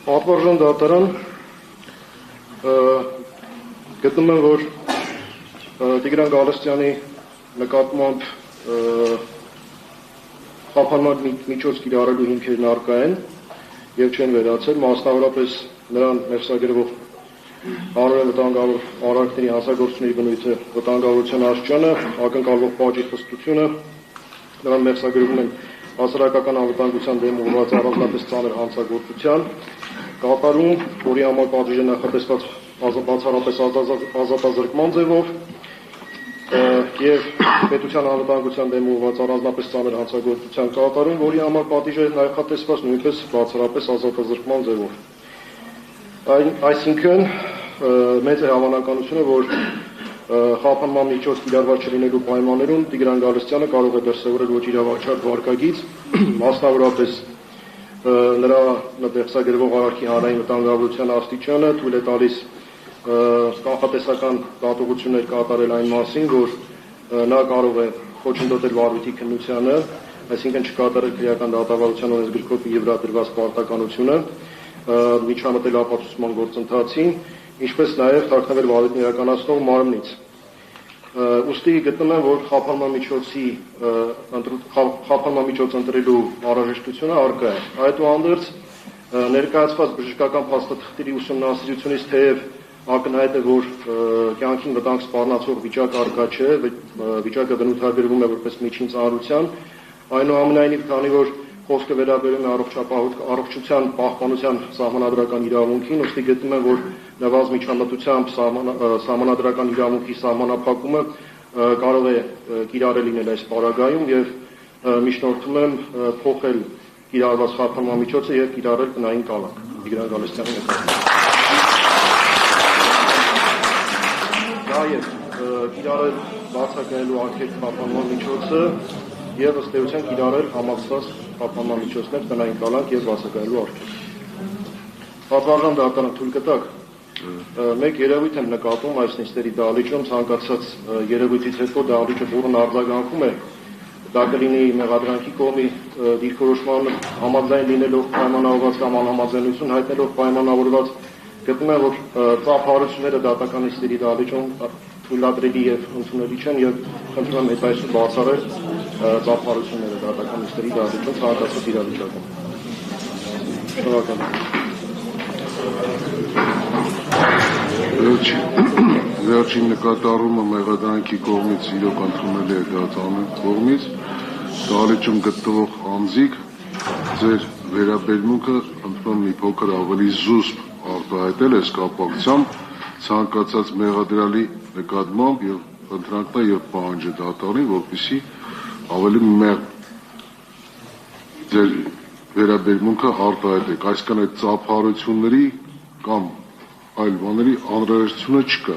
Պատվարժան դատարան գտնում եմ, որ Տիգրան Գալստյանի նկատմամբ խափանման միջոց կիրառելու հիմքերն առկա են եւ չեն վերացել, մասնավորապես նրան մեղսագրվող հանրային վտանգավոր արարքների հանցագործությունների բնույթը, վտանգավորության աստիճանը, ակնկալվող պատժի խստությունը, նրան մեղսագրվում են հասարակական անվտանգության դեմ ուղղված առանձնապես ծանր հանցագործության կատարում, որի համար պատժիժը նախատեսված բացառապես ազատազրկման ձևով եւ պետության անվտանգության դեմ ուղղված առանձնապես ծանր հանցագործության կատարում, որի համար պատժիժը նախատեսված նույնպես բացառապես ազատազրկման ձևով։ Այսինքն մեծ է հավանականությունը, որ խափանման միջոց կիրառված չլինելու պայմաններում Տիգրան Գալստյանը կարող է դրսևորել ոչ իրավաչափ վարկագիծ, մասնավորապես նրա մեղսագրվող արարքի հանրային վտանգավորության աստիճանը թույլ է տալիս կանխատեսական դատողություններ կատարել այն մասին, որ նա կարող է խոչընդոտել վարույթի քննությանը, այսինքն չկատարել քրեական դատավարության օրենսգրքով եւ վրա դրված պարտականությունը, միջամտել ապացուցման գործընթացին, ինչպես նաեւ թաքնվել վարույթն իրականացնող մարմնից։ Ուստի գտնում եմ, որ խափանման միջոց ընտրելու անհրաժեշտությունը առկա է։ Այդուհանդերձ ներկայացված բժշկական փաստաթղթերի ուսումնասիրությունից թեև ակնհայտ է, որ կյանքին վտանգ սպառնացող վիճակ առկա չէ, վիճակը բնութագրվում է որպես միջին ծանրության, այնուամենայնիվ, քանի որ խոսքը վերաբերում է առողջության պահպանության սահմանադրական իրավունքին, ուստի գտնում եմ, որ նվազ միջամտությամբ սահմանադրական իրավունքի սահմանափակումը կարող է կիրառել լինել այս պարագայում եւ միջնորդում եմ փոխել կիրառված խափանման միջոցը եւ կիրառել տնային կալանք Տիգրան Գալստյանի նկատմամբ։ Նաեւ կիրառել բացակայելու արգելք խափանման միջոցը եւ ըստ էության կիրառել համակցված խափանման միջոցներ տնային կալանք եւ բացակայելու արգելք։ Պատվարժան դատարանը թույլ կտաք մեկ երևույթ եմ նկատում այս նիստերի դահլիճում, ցանկացած երևույթից հետո դահլիճը բուռն արձագանքում է, դա կլինի մեղադրանքի կողմի դիրքորոշման համաձայն լինելով պայմանավորված կամ անհամաձայնություն հայտնելով պայմանավորված, գտնում եմ, որ ծափահարությունները դատական նիստերի դահլիճում թույլատրելի եւ ընդունելի չեն եւ խնդրում եմ այդ այսօր բացառել ծափահարությունները դատական նիստերի դահլիճում ցանկացած իրավիճակում։ Շնորհակալ եմ։ Վերջին նկատառումը մեղադրանքի կողմից իրոք ընդունելի է դատարանի կողմից, դահլիճում գտնվող անձիկ ձեր վերաբերմունքը ընդունում մի փոքր ավելի զուսպ արտահայտել այս կապակցությամբ ցանկացած մեղադրյալի նկատմամբ եւ ընտրանքն եւ պահանջը դատարանին, որպեսզի ավելի մեղմ ձեր վերաբերմունքը արտահայտեք, այսինքն այդ ծափահարությունների կամ այլ բաների անհրաժեշտությունը չկա։